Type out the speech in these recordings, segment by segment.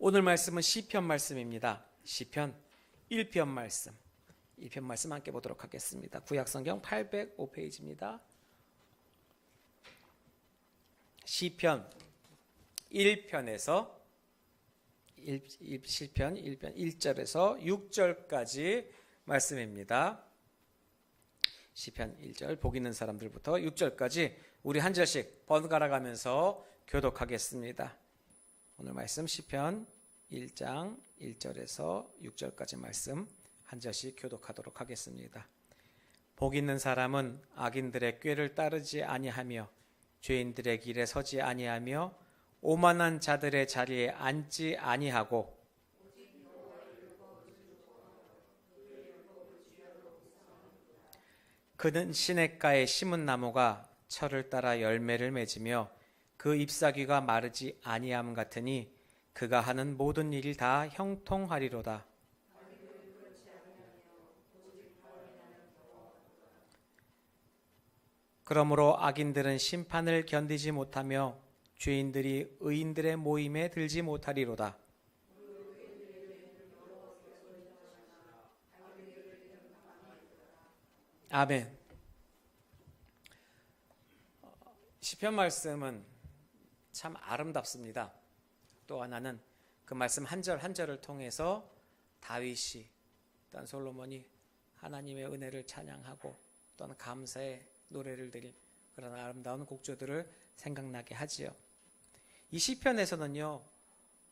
오늘 말씀은 시편 말씀입니다. 시편 1편 말씀. 1편 말씀 함께 보도록 하겠습니다. 구약성경 805페이지입니다. 시편 1편에서 시편 1편 1절에서 6절까지 말씀입니다. 시편 1절 복 있는 사람들부터 6절까지 우리 한 절씩 번갈아 가면서 교독하겠습니다. 오늘 말씀 시편 1장 1절에서 6절까지 말씀 한 절씩 교독하도록 하겠습니다. 복 있는 사람은 악인들의 꾀를 따르지 아니하며 죄인들의 길에 서지 아니하며 오만한 자들의 자리에 앉지 아니하고 그는 시냇가에 심은 나무가 철을 따라 열매를 맺으며 그 잎사귀가 마르지 아니함 같으니 그가 하는 모든 일이 다 형통하리로다. 그러므로 악인들은 심판을 견디지 못하며 죄인들이 의인들의 모임에 들지 못하리로다. 아멘. 시편 말씀은 참 아름답습니다. 또 하나는 그 말씀 한 절 한 절을 통해서 다윗이 또한 솔로몬이 하나님의 은혜를 찬양하고 또한 감사의 노래를 드린 그런 아름다운 곡조들을 생각나게 하지요. 이 시편에서는요,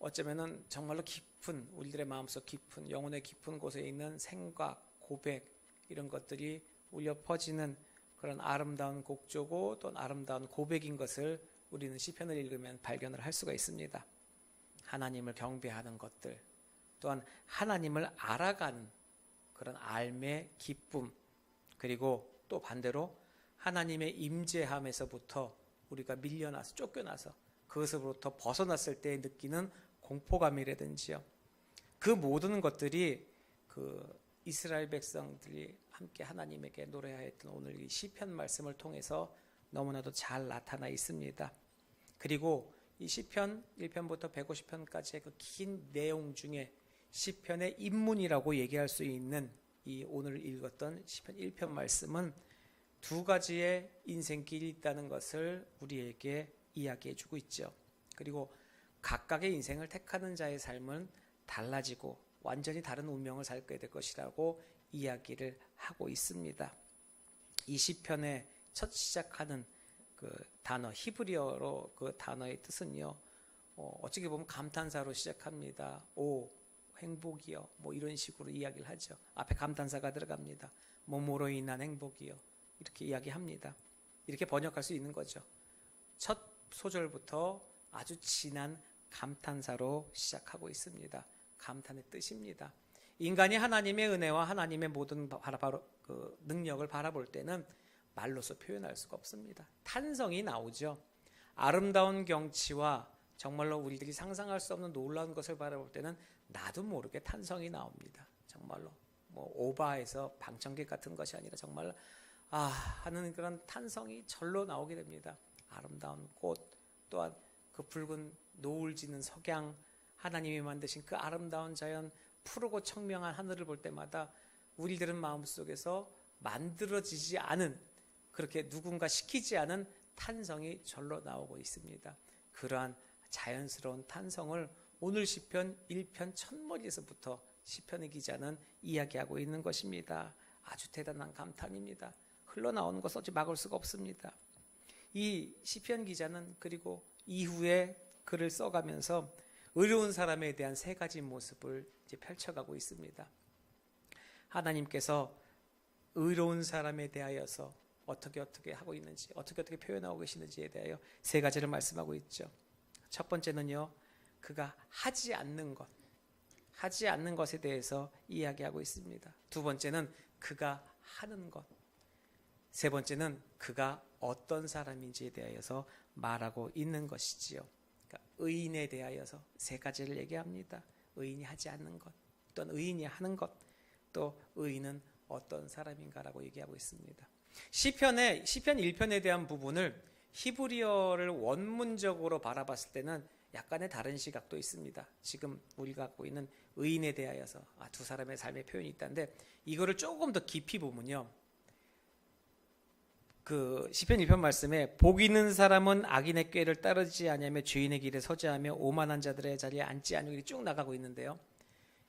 어쩌면은 정말로 깊은 우리들의 마음속 깊은 영혼의 깊은 곳에 있는 생각, 고백 이런 것들이 울려 퍼지는 그런 아름다운 곡조고 또 아름다운 고백인 것을 우리는 시편을 읽으면 발견을 할 수가 있습니다. 하나님을 경배하는 것들, 또한 하나님을 알아가는 그런 알매 기쁨, 그리고 또 반대로 하나님의 임재함에서부터 우리가 밀려나서 쫓겨나서 그것으로부터 벗어났을 때 느끼는 공포감이라든지요. 그 모든 것들이 그 이스라엘 백성들이 함께 하나님에게 노래하였던 오늘 이 시편 말씀을 통해서 너무나도 잘 나타나 있습니다. 그리고 이 시편 1편부터 150편까지의 그 긴 내용 중에 시편의 입문이라고 얘기할 수 있는 이 오늘 읽었던 시편 1편 말씀은 두 가지의 인생길이 있다는 것을 우리에게 이야기해 주고 있죠. 그리고 각각의 인생을 택하는 자의 삶은 달라지고 완전히 다른 운명을 살게 될 것이라고 이야기를 하고 있습니다. 이 시편의 첫 시작하는 그 단어 히브리어로 그 단어의 뜻은요, 어떻게 보면 감탄사로 시작합니다. 오 행복이요, 뭐 이런 식으로 이야기를 하죠. 앞에 감탄사가 들어갑니다. 뭐뭐로 인한 행복이요, 이렇게 이야기합니다. 이렇게 번역할 수 있는 거죠. 첫 소절부터 아주 진한 감탄사로 시작하고 있습니다. 감탄의 뜻입니다. 인간이 하나님의 은혜와 하나님의 모든 그 능력을 바라볼 때는 말로서 표현할 수가 없습니다. 탄성이 나오죠. 아름다운 경치와 정말로 우리들이 상상할 수 없는 놀라운 것을 바라볼 때는 나도 모르게 탄성이 나옵니다. 정말로 뭐 오바해서 방청객 같은 것이 아니라 정말 하는 그런 탄성이 절로 나오게 됩니다. 아름다운 꽃, 또한 그 붉은 노을 지는 석양, 하나님이 만드신 그 아름다운 자연, 푸르고 청명한 하늘을 볼 때마다 우리들은 마음속에서 만들어지지 않은, 그렇게 누군가 시키지 않은 탄성이 절로 나오고 있습니다. 그러한 자연스러운 탄성을 오늘 시편 1편 첫머리에서부터 시편의 기자는 이야기하고 있는 것입니다. 아주 대단한 감탄입니다. 흘러나오는 것을 어찌 막을 수가 없습니다. 이 시편 기자는 그리고 이후에 글을 써가면서 의로운 사람에 대한 세 가지 모습을 이제 펼쳐가고 있습니다. 하나님께서 의로운 사람에 대하여서 어떻게 하고 있는지, 어떻게 표현하고 계시는지에 대하여 세 가지를 말씀하고 있죠. 첫 번째는요, 그가 하지 않는 것에 대해서 이야기하고 있습니다. 두 번째는 그가 하는 것, 세 번째는 그가 어떤 사람인지에 대하여서 말하고 있는 것이지요. 그러니까 의인에 대하여서 세 가지를 얘기합니다. 의인이 하지 않는 것, 또는 의인이 하는 것, 또 의인은 어떤 사람인가라고 얘기하고 있습니다. 시편 1편에 대한 부분을 히브리어를 원문적으로 바라봤을 때는 약간의 다른 시각도 있습니다. 지금 우리가 갖고 있는 의인에 대하여서 두 사람의 삶의 표현이 있다는데, 이거를 조금 더 깊이 보면요, 그 시편 1편 말씀에 복 있는 사람은 악인의 꾀를 따르지 아니하며 죄인의 길에 서지 않으며 오만한 자들의 자리에 앉지 않으며 쭉 나가고 있는데요,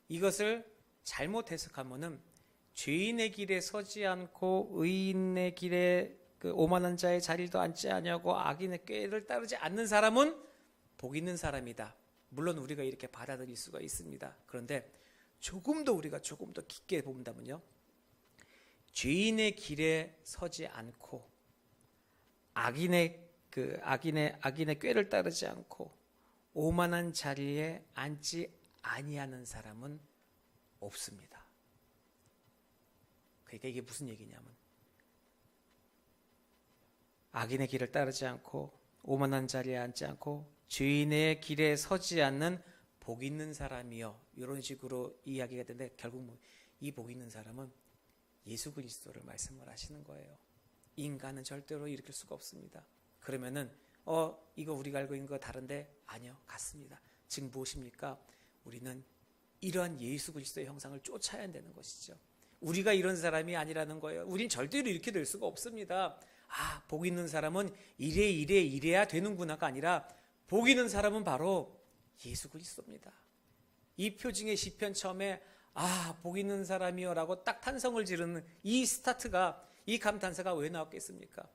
이것을 잘못 해석하면은 죄인의 길에 서지 않고 의인의 길에 그 오만한 자의 자리도 앉지 아니하고 악인의 꾀를 따르지 않는 사람은 복 있는 사람이다. 물론 우리가 이렇게 받아들일 수가 있습니다. 그런데 조금 더 깊게 본다면요, 죄인의 길에 서지 않고 악인의 꾀를 따르지 않고 오만한 자리에 앉지 아니하는 사람은 없습니다. 그러니까 이게 무슨 얘기냐면, 악인의 길을 따르지 않고 오만한 자리에 앉지 않고 죄인의 길에 서지 않는 복 있는 사람이요, 이런 식으로 이야기가 되는데, 결국 이 복 있는 사람은 예수 그리스도를 말씀을 하시는 거예요. 인간은 절대로 일으킬 수가 없습니다. 그러면은 이거 우리가 알고 있는 거 다른데? 아니요, 같습니다. 즉 무엇입니까? 우리는 이러한 예수 그리스도의 형상을 쫓아야 되는 것이죠. 우리가 이런 사람이 아니라는 거예요. 우린 절대로 이렇게 될 수가 없습니다. 복 있는 사람은 이래야 되는구나가 아니라, 복 있는 사람은 바로 예수 그리스도입니다. 이 표징의 시편 처음에 복 있는 사람이여 라고 딱 탄성을 지르는 이 스타트가, 이 감탄사가 왜 나왔겠습니까?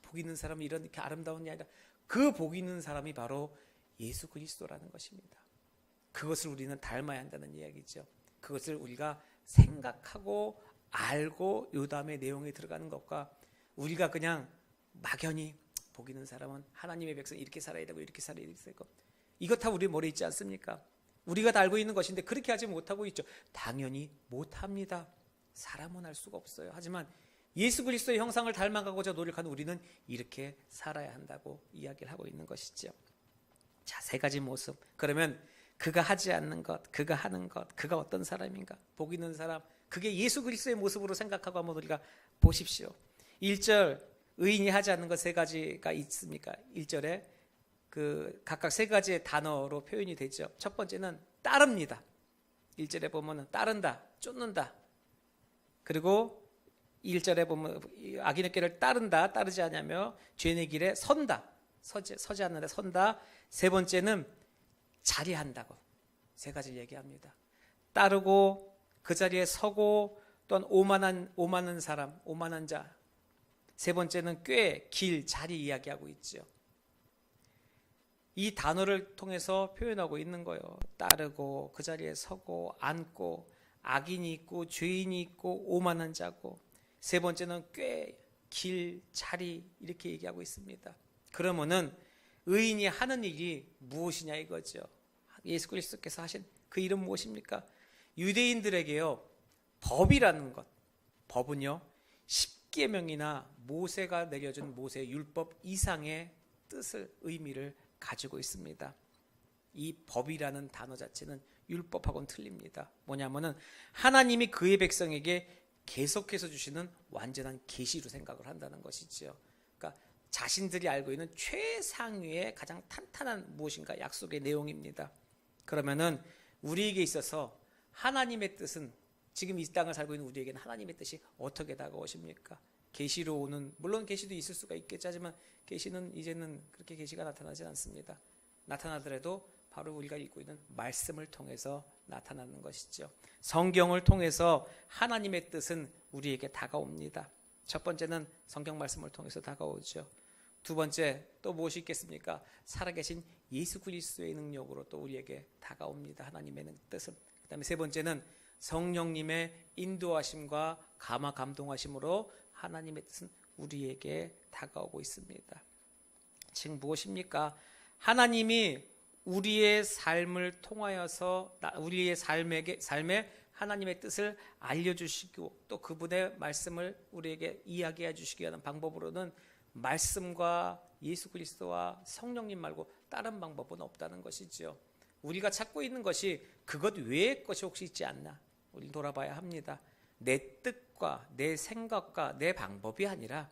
복 있는 사람은 이렇게 아름다운 게 아니라, 그 복 있는 사람이 바로 예수 그리스도라는 것입니다. 그것을 우리는 닮아야 한다는 이야기죠. 그것을 우리가 생각하고 알고 요 다음에 내용에 들어가는 것과, 우리가 그냥 막연히 복 있는 사람은 하나님의 백성 이렇게 살아야 되고 이렇게 살아야 되고, 이거 다 우리 머리에 있지 않습니까? 우리가 다 알고 있는 것인데 그렇게 하지 못하고 있죠. 당연히 못합니다. 사람은 할 수가 없어요. 하지만 예수 그리스도의 형상을 닮아가고자 노력하는 우리는 이렇게 살아야 한다고 이야기를 하고 있는 것이죠. 자, 세 가지 모습. 그러면 그가 하지 않는 것, 그가 하는 것, 그가 어떤 사람인가? 복 있는 사람, 그게 예수 그리스도의 모습으로 생각하고 한번 우리가 보십시오. 1절, 의인이 하지 않는 것 세 가지가 있습니까? 1절에 각각 세 가지의 단어로 표현이 되죠. 첫 번째는 따릅니다. 1절에 보면 따른다, 쫓는다. 그리고 1절에 보면 악인의 길을 따른다, 따르지 않으며 죄인의 길에 선다, 서지 않는다, 선다. 세 번째는 자리한다고, 세 가지를 얘기합니다. 따르고 그 자리에 서고, 또한 오만한 사람, 오만한 자. 세 번째는 꾀, 길, 자리 이야기하고 있죠. 이 단어를 통해서 표현하고 있는 거예요. 따르고 그 자리에 서고 앉고, 악인이 있고 죄인이 있고 오만한 자고, 세 번째는 꾀, 길, 자리, 이렇게 얘기하고 있습니다. 그러면은 의인이 하는 일이 무엇이냐 이거죠. 예수 그리스도께서 하신 그 일은 무엇입니까? 유대인들에게요, 법이라는 것, 법은요 10계명이나 모세가 내려준 모세의 율법 이상의 뜻을, 의미를 가지고 있습니다. 이 법이라는 단어 자체는 율법하고는 틀립니다. 뭐냐면은 하나님이 그의 백성에게 계속해서 주시는 완전한 계시로 생각을 한다는 것이죠. 그러니까 자신들이 알고 있는 최상위의 가장 탄탄한 무엇인가 약속의 내용입니다. 그러면은 우리에게 있어서 하나님의 뜻은, 지금 이 땅을 살고 있는 우리에게는 하나님의 뜻이 어떻게 다가오십니까? 계시로 오는, 물론 계시도 있을 수가 있겠죠. 하지만 계시는 이제는 그렇게 계시가 나타나지 않습니다. 나타나더라도 바로 우리가 읽고 있는 말씀을 통해서 나타나는 것이죠. 성경을 통해서 하나님의 뜻은 우리에게 다가옵니다. 첫 번째는 성경 말씀을 통해서 다가오죠. 두 번째 또 무엇이 있겠습니까? 살아계신 예수 그리스도의 능력으로 또 우리에게 다가옵니다. 하나님의 뜻은. 그 다음에 세 번째는 성령님의 인도하심과 감동하심으로 하나님의 뜻은 우리에게 다가오고 있습니다. 즉 무엇입니까? 하나님이 우리의 삶을 통하여서 우리의 삶에 하나님의 뜻을 알려주시고, 또 그분의 말씀을 우리에게 이야기해 주시기 위한 방법으로는 말씀과 예수 그리스도와 성령님 말고 다른 방법은 없다는 것이죠. 우리가 찾고 있는 것이 그것 외의 것이 혹시 있지 않나, 우리 돌아봐야 합니다. 내 뜻과 내 생각과 내 방법이 아니라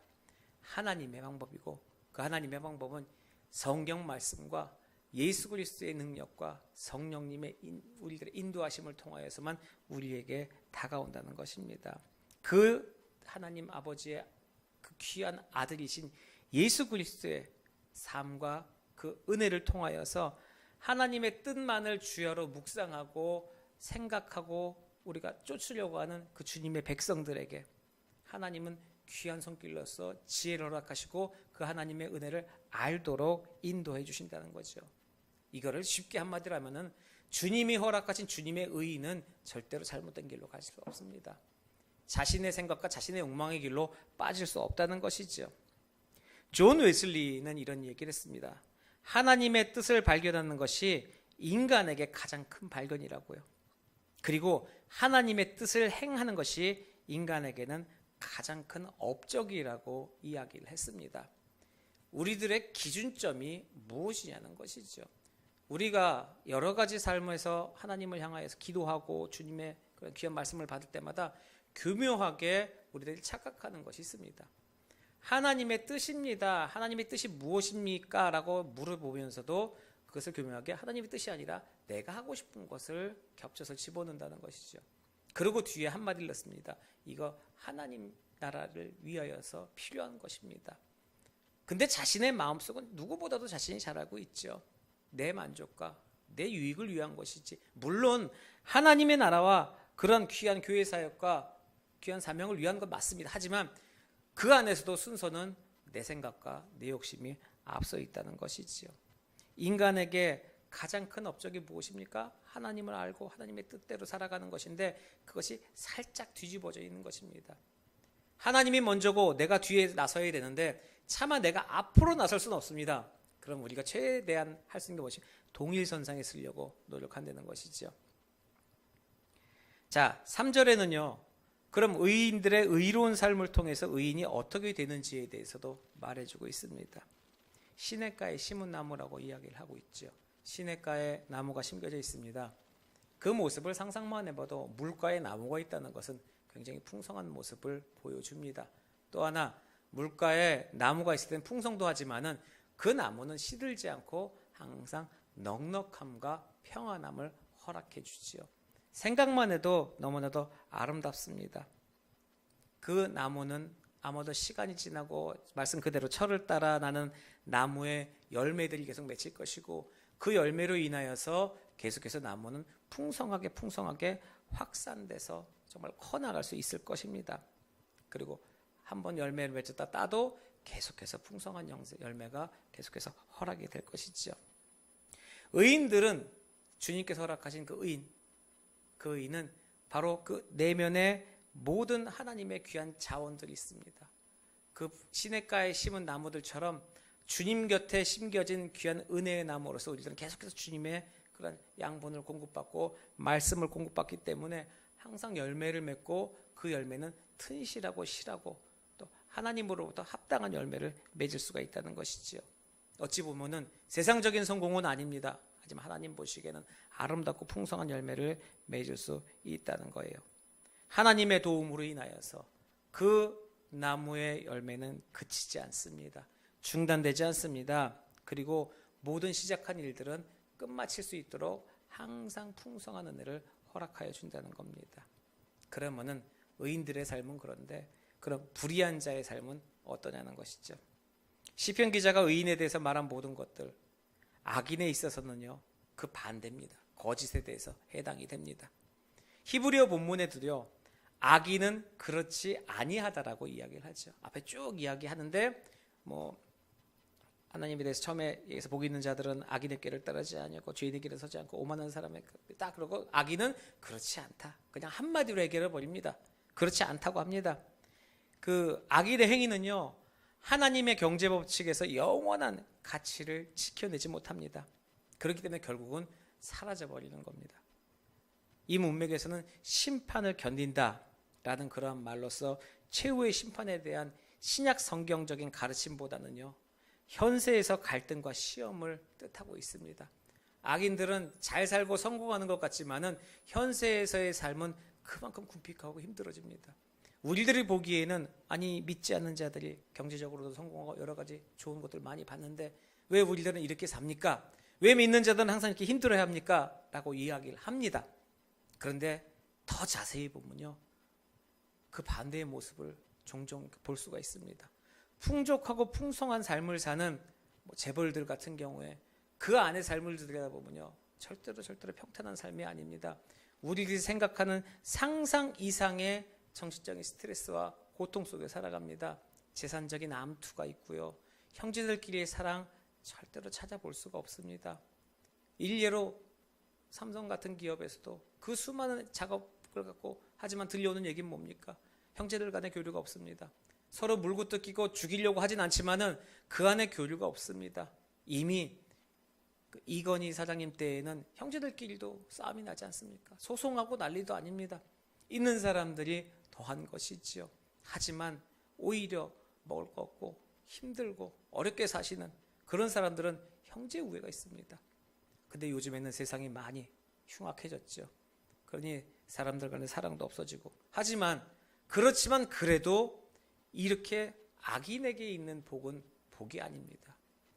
하나님의 방법이고, 그 하나님의 방법은 성경 말씀과 예수 그리스도의 능력과 성령님의 우리들의 인도하심을 통하여서만 우리에게 다가온다는 것입니다. 그 하나님 아버지의 그 귀한 아들이신 예수 그리스도의 삶과 그 은혜를 통하여서 하나님의 뜻만을 주야로 묵상하고 생각하고 우리가 쫓으려고 하는 그 주님의 백성들에게 하나님은 귀한 손길로서 지혜를 허락하시고 그 하나님의 은혜를 알도록 인도해 주신다는 거죠. 이거를 쉽게 한마디로 하면은 주님이 허락하신 주님의 의의는 절대로 잘못된 길로 갈 수 없습니다. 자신의 생각과 자신의 욕망의 길로 빠질 수 없다는 것이죠. 존 웨슬리는 이런 얘기를 했습니다. 하나님의 뜻을 발견하는 것이 인간에게 가장 큰 발견이라고요. 그리고 하나님의 뜻을 행하는 것이 인간에게는 가장 큰 업적이라고 이야기를 했습니다. 우리들의 기준점이 무엇이냐는 것이죠. 우리가 여러 가지 삶에서 하나님을 향하여서 기도하고 주님의 그런 귀한 말씀을 받을 때마다 교묘하게 우리들이 착각하는 것이 있습니다. 하나님의 뜻입니다. 하나님의 뜻이 무엇입니까? 라고 물어보면서도 그것을 교묘하게 하나님의 뜻이 아니라 내가 하고 싶은 것을 겹쳐서 집어넣는다는 것이죠. 그리고 뒤에 한마디를 넣습니다. 이거 하나님 나라를 위하여서 필요한 것입니다. 근데 자신의 마음속은 누구보다도 자신이 잘 알고 있죠. 내 만족과 내 유익을 위한 것이지. 물론 하나님의 나라와 그런 귀한 교회 사역과 귀한 사명을 위한 것 맞습니다. 하지만 그 안에서도 순서는 내 생각과 내 욕심이 앞서 있다는 것이지요. 인간에게 가장 큰 업적이 무엇입니까? 하나님을 알고 하나님의 뜻대로 살아가는 것인데 그것이 살짝 뒤집어져 있는 것입니다. 하나님이 먼저고 내가 뒤에 나서야 되는데 차마 내가 앞으로 나설 수는 없습니다. 그럼 우리가 최대한 할 수 있는 게 무엇이? 동일선상에 서려고 노력한다는 것이죠. 자, 3절에는요. 그럼 의인들의 의로운 삶을 통해서 의인이 어떻게 되는지에 대해서도 말해주고 있습니다. 시냇가에 심은 나무라고 이야기를 하고 있죠. 시냇가에 나무가 심겨져 있습니다. 그 모습을 상상만 해봐도 물가에 나무가 있다는 것은 굉장히 풍성한 모습을 보여줍니다. 또 하나 물가에 나무가 있을 때는 풍성도 하지만은 그 나무는 시들지 않고 항상 넉넉함과 평안함을 허락해 주지요. 생각만 해도 너무나도 아름답습니다. 그 나무는 아마도 시간이 지나고 말씀 그대로 철을 따라 나는 나무의 열매들이 계속 맺힐 것이고 그 열매로 인하여서 계속해서 나무는 풍성하게 확산돼서 정말 커나갈 수 있을 것입니다. 그리고 한번 열매를 맺었다 따도 계속해서 풍성한 열매가 계속해서 허락이 될 것이죠. 의인들은 주님께서 허락하신 그 의인은 바로 그 내면에 모든 하나님의 귀한 자원들이 있습니다. 그 시냇가에 심은 나무들처럼 주님 곁에 심겨진 귀한 은혜의 나무로서 우리들은 계속해서 주님의 그런 양분을 공급받고 말씀을 공급받기 때문에 항상 열매를 맺고 그 열매는 튼실하고 실하고 또 하나님으로부터 합당한 열매를 맺을 수가 있다는 것이지요. 어찌 보면은 세상적인 성공은 아닙니다. 하지만 하나님 보시기에는 아름답고 풍성한 열매를 맺을 수 있다는 거예요. 하나님의 도움으로 인하여서 그 나무의 열매는 그치지 않습니다. 중단되지 않습니다. 그리고 모든 시작한 일들은 끝마칠 수 있도록 항상 풍성한 은혜를 허락하여 준다는 겁니다. 그러면은 의인들의 삶은 그런데 그럼 불의한 자의 삶은 어떠냐는 것이죠. 시편 기자가 의인에 대해서 말한 모든 것들 악인에 있어서는요 그 반대입니다. 거짓에 대해서 해당이 됩니다. 히브리어 본문에도요 악인은 그렇지 아니하다라고 이야기를 하죠. 앞에 쭉 이야기하는데 하나님에 대해서 처음에 여기서 복이 있는 자들은 악인의 길을 따르지 아니하고 죄인의 길에 서지 않고 오만한 사람의 딱 그러고 악인은 그렇지 않다. 그냥 한마디로 해결해 버립니다. 그렇지 않다고 합니다. 그 악인의 행위는요 하나님의 경제 법칙에서 영원한 가치를 지켜내지 못합니다. 그렇기 때문에 결국은 사라져 버리는 겁니다. 이 문맥에서는 심판을 견딘다라는 그러한 말로서 최후의 심판에 대한 신약 성경적인 가르침보다는요 현세에서 갈등과 시험을 뜻하고 있습니다. 악인들은 잘 살고 성공하는 것 같지만은 현세에서의 삶은 그만큼 궁핍하고 힘들어집니다. 우리들이 보기에는 믿지 않는 자들이 경제적으로도 성공하고 여러 가지 좋은 것들 많이 봤는데 왜 우리들은 이렇게 삽니까? 왜 믿는 자들은 항상 이렇게 힘들어합니까? 라고 이야기를 합니다. 그런데 더 자세히 보면요, 그 반대의 모습을 종종 볼 수가 있습니다. 풍족하고 풍성한 삶을 사는 재벌들 같은 경우에 그 안의 삶을 들여다보면요, 절대로 평탄한 삶이 아닙니다. 우리들이 생각하는 상상 이상의 정신적인 스트레스와 고통 속에 살아갑니다. 재산적인 암투가 있고요, 형제들끼리의 사랑 절대로 찾아볼 수가 없습니다. 일례로 삼성 같은 기업에서도 그 수많은 작업을 갖고 하지만 들려오는 얘기는 뭡니까? 형제들 간의 교류가 없습니다. 서로 물고 뜯기고 죽이려고 하진 않지만은 그 안에 교류가 없습니다. 이미 이건희 사장님 때에는 형제들끼리도 싸움이 나지 않습니까? 소송하고 난리도 아닙니다. 있는 사람들이 더한 것이지요. 하지만 오히려 먹을 거 없고 힘들고 어렵게 사시는 그런 사람들은 형제 우애가 있습니다. 근데 요즘에는 세상이 많이 흉악해졌죠. 그러니 사람들 간의 사랑도 없어지고, 하지만 그렇지만 그래도 이렇게 악인에게 있는 복은 복이 아닙니다.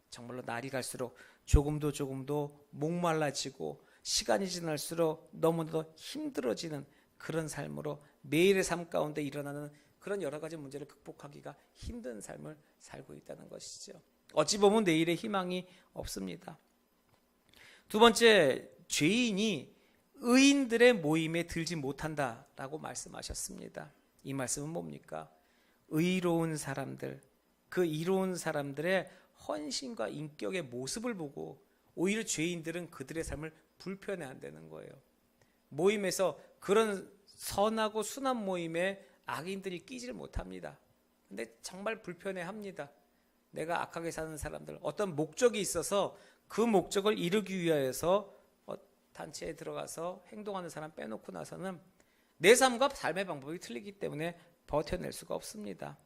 정말로 날이 갈수록 조금도 목말라지고 시간이 지날수록 너무나도 힘들어지는 그런 삶으로 매일의 삶 가운데 일어나는 그런 여러 가지 문제를 극복하기가 힘든 삶을 살고 있다는 것이죠. 어찌 보면 내일의 희망이 없습니다. 두 번째, 죄인이 의인들의 모임에 들지 못한다라고 말씀하셨습니다. 이 말씀은 뭡니까? 의로운 사람들, 그 이로운 사람들의 헌신과 인격의 모습을 보고 오히려 죄인들은 그들의 삶을 불편해한다는 거예요. 모임에서 그런 선하고 순한 모임에 악인들이 끼지를 못합니다. 근데 정말 불편해합니다. 내가 악하게 사는 사람들, 어떤 목적이 있어서 그 목적을 이루기 위하여서 단체에 들어가서 행동하는 사람 빼놓고 나서는 내 삶과 삶의 방법이 틀리기 때문에 버텨낼 수가 없습니다.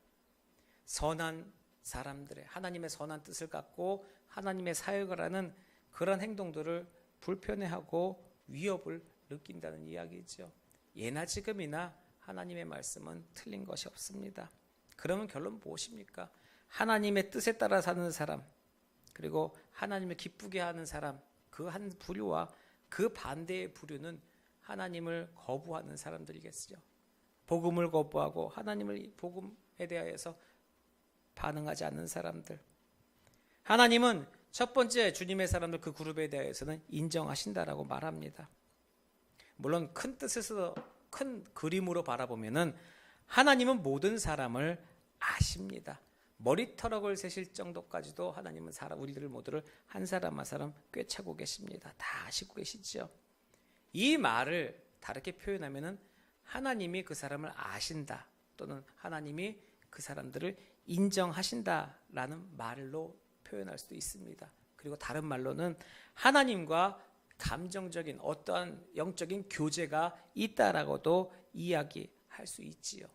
선한 사람들의 하나님의 선한 뜻을 갖고 하나님의 사역을 하는 그런 행동들을 불편해하고 위협을 느낀다는 이야기죠. 예나 지금이나 하나님의 말씀은 틀린 것이 없습니다. 그러면 결론 무엇입니까? 하나님의 뜻에 따라 사는 사람, 그리고 하나님을 기쁘게 하는 사람, 그 한 부류와 그 반대의 부류는 하나님을 거부하는 사람들이겠죠. 복음을 거부하고 하나님의 복음에 대하여서 반응하지 않는 사람들. 하나님은 첫 번째 주님의 사람들 그 그룹에 대해서는 인정하신다라고 말합니다. 물론 큰 뜻에서 큰 그림으로 바라보면은 하나님은 모든 사람을 아십니다. 머리털럭을 세실 정도까지도 하나님은 우리들 모두를 한 사람 한 사람 꿰차고 계십니다. 다 아시고 계시죠. 이 말을 다르게 표현하면은 하나님이 그 사람을 아신다, 또는 하나님이 그 사람들을 인정하신다라는 말로 표현할 수도 있습니다. 그리고 다른 말로는 하나님과 감정적인 어떠한 영적인 교제가 있다라고도 이야기할 수 있지요.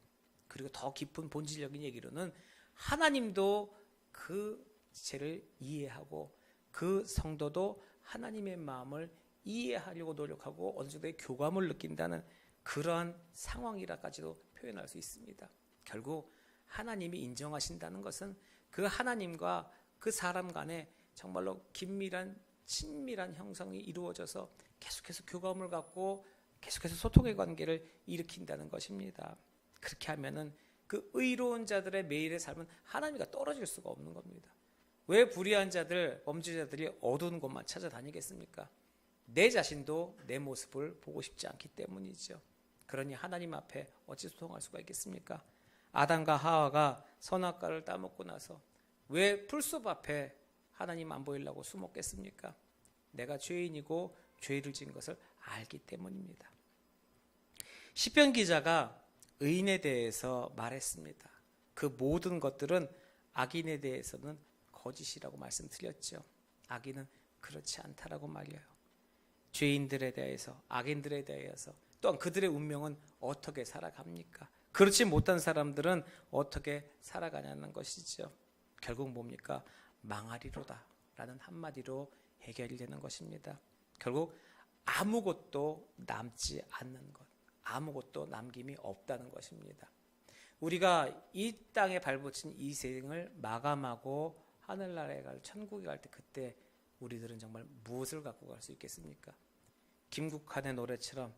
그리고 더 깊은 본질적인 얘기로는 하나님도 그 죄를 이해하고 그 성도도 하나님의 마음을 이해하려고 노력하고 어느 정도의 교감을 느낀다는 그러한 상황이라까지도 표현할 수 있습니다. 결국 하나님이 인정하신다는 것은 그 하나님과 그 사람 간에 정말로 긴밀한 친밀한 형성이 이루어져서 계속해서 교감을 갖고 계속해서 소통의 관계를 일으킨다는 것입니다. 그렇게 하면은 그 의로운 자들의 매일의 삶은 하나님과 떨어질 수가 없는 겁니다. 왜 불의한 자들, 범죄자들이 어두운 곳만 찾아다니겠습니까? 내 자신도 내 모습을 보고 싶지 않기 때문이죠. 그러니 하나님 앞에 어찌 소통할 수가 있겠습니까? 아담과 하와가 선악과를 따먹고 나서 왜 풀숲 앞에 하나님 안 보이려고 숨었겠습니까? 내가 죄인이고 죄를 지은 것을 알기 때문입니다. 시편 기자가 의인에 대해서 말했습니다. 그 모든 것들은 악인에 대해서는 거짓이라고 말씀드렸죠. 악인은 그렇지 않다라고 말해요. 죄인들에 대해서, 악인들에 대해서, 또한 그들의 운명은 어떻게 살아갑니까? 그렇지 못한 사람들은 어떻게 살아가냐는 것이죠. 결국 뭡니까? 망하리로다 라는 한마디로 해결이 되는 것입니다. 결국 아무것도 남지 않는 것, 아무것도 남김이 없다는 것입니다. 우리가 이 땅에 발붙인 이 생을 마감하고 하늘나라에 갈, 천국에 갈 때 그때 우리들은 정말 무엇을 갖고 갈 수 있겠습니까? 김국환의 노래처럼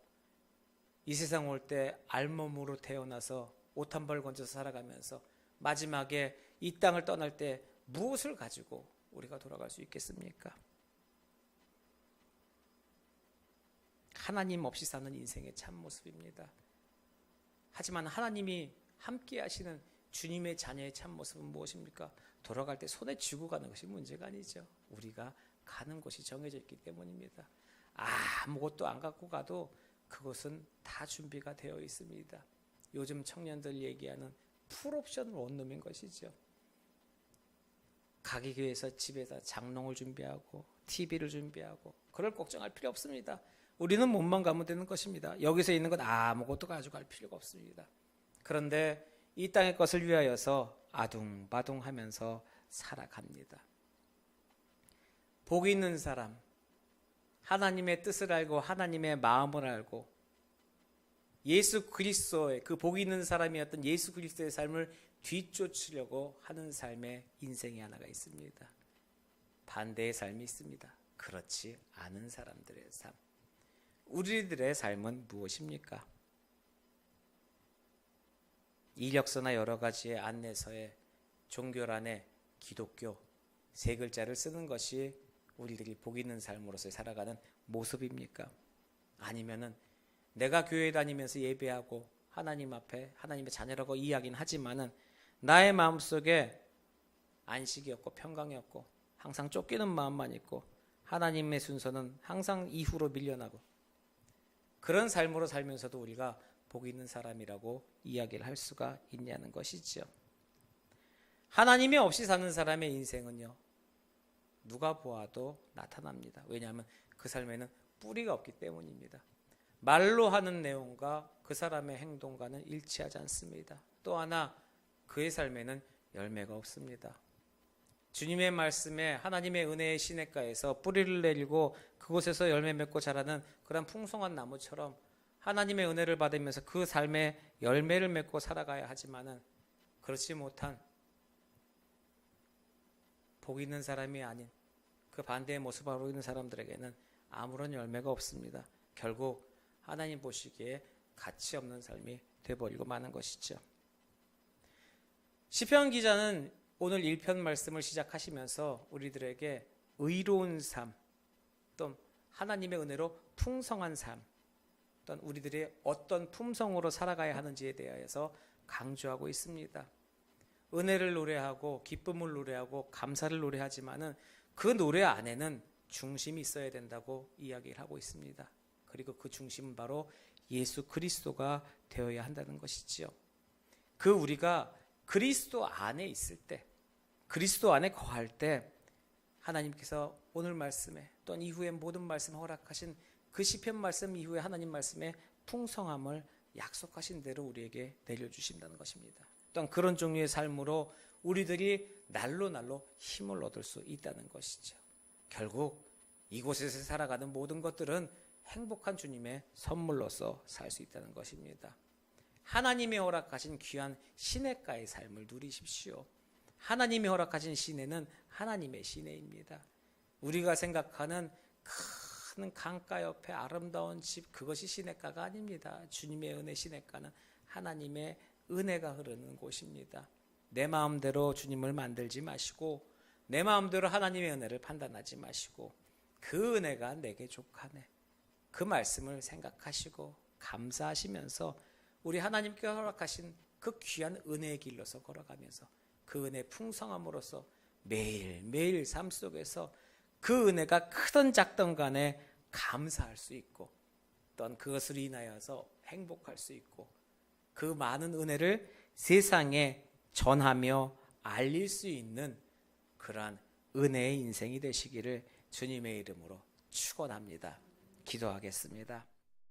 이 세상 올 때 알몸으로 태어나서 옷 한 벌 건져서 살아가면서 마지막에 이 땅을 떠날 때 무엇을 가지고 우리가 돌아갈 수 있겠습니까? 하나님 없이 사는 인생의 참모습입니다. 하지만 하나님이 함께 하시는 주님의 자녀의 참모습은 무엇입니까? 돌아갈 때 손에 쥐고 가는 것이 문제가 아니죠. 우리가 가는 곳이 정해져 있기 때문입니다. 아무것도 안 갖고 가도 그것은 다 준비가 되어 있습니다. 요즘 청년들 얘기하는 풀옵션 원룸인 것이죠. 가기 위해서 집에다 장롱을 준비하고 TV를 준비하고 그럴 걱정할 필요 없습니다. 우리는 몸만 가면 되는 것입니다. 여기서 있는 건 아무것도 가져갈 필요가 없습니다. 그런데 이 땅의 것을 위하여서 아둥바둥하면서 살아갑니다. 복 있는 사람, 하나님의 뜻을 알고 하나님의 마음을 알고 예수 그리스도의 그 복 있는 사람이었던 예수 그리스도의 삶을 뒤쫓으려고 하는 삶의 인생이 하나가 있습니다. 반대의 삶이 있습니다. 그렇지 않은 사람들의 삶. 우리들의 삶은 무엇입니까? 이력서나 여러 가지의 안내서에 종교란에 기독교 세 글자를 쓰는 것이 우리들이 복 있는 삶으로서 살아가는 모습입니까? 아니면은 내가 교회 다니면서 예배하고 하나님 앞에 하나님의 자녀라고 이야기는 하지만은 나의 마음속에 안식이 없고 평강이 없고 항상 쫓기는 마음만 있고 하나님의 순서는 항상 이후로 밀려나고 그런 삶으로 살면서도 우리가 복 있는 사람이라고 이야기를 할 수가 있냐는 것이죠. 하나님이 없이 사는 사람의 인생은요, 누가 보아도 나타납니다. 왜냐하면 그 삶에는 뿌리가 없기 때문입니다. 말로 하는 내용과 그 사람의 행동과는 일치하지 않습니다. 또 하나 그의 삶에는 열매가 없습니다. 주님의 말씀에 하나님의 은혜의 시냇가에서 뿌리를 내리고 그곳에서 열매 맺고 자라는 그런 풍성한 나무처럼 하나님의 은혜를 받으면서 그 삶의 열매를 맺고 살아가야 하지만은 그렇지 못한 복 있는 사람이 아닌 그 반대의 모습을 하고 있는 사람들에게는 아무런 열매가 없습니다. 결국 하나님 보시기에 가치 없는 삶이 되어버리고 마는 것이죠. 시편 기자는 오늘 1편 말씀을 시작하시면서 우리들에게 의로운 삶, 또 하나님의 은혜로 풍성한 삶, 또 우리들이 어떤 품성으로 살아가야 하는지에 대해서 강조하고 있습니다. 은혜를 노래하고 기쁨을 노래하고 감사를 노래하지만은 그 노래 안에는 중심이 있어야 된다고 이야기를 하고 있습니다. 그리고 그 중심은 바로 예수 그리스도가 되어야 한다는 것이지요. 그 우리가 그리스도 안에 있을 때, 그리스도 안에 거할 때 하나님께서 오늘 말씀에 또는 이후에 모든 말씀을 허락하신 그 시편 말씀 이후에 하나님 말씀의 풍성함을 약속하신 대로 우리에게 내려주신다는 것입니다. 또한 그런 종류의 삶으로 우리들이 날로 힘을 얻을 수 있다는 것이죠. 결국 이곳에서 살아가는 모든 것들은 행복한 주님의 선물로서 살 수 있다는 것입니다. 하나님이 허락하신 귀한 시냇가의 삶을 누리십시오. 하나님이 허락하신 시내는 하나님의 시내입니다. 우리가 생각하는 큰 강가 옆에 아름다운 집, 그것이 시냇가가 아닙니다. 주님의 은혜 시냇가는 하나님의 은혜가 흐르는 곳입니다. 내 마음대로 주님을 만들지 마시고 내 마음대로 하나님의 은혜를 판단하지 마시고 그 은혜가 내게 족하네, 그 말씀을 생각하시고 감사하시면서 우리 하나님께 허락하신 그 귀한 은혜의 길로서 걸어가면서 그 은혜 풍성함으로써 매일매일 삶 속에서 그 은혜가 크든 작든 간에 감사할 수 있고 또한 그것을 인하여서 행복할 수 있고 그 많은 은혜를 세상에 전하며 알릴 수 있는 그러한 은혜의 인생이 되시기를 주님의 이름으로 축원합니다. 기도하겠습니다.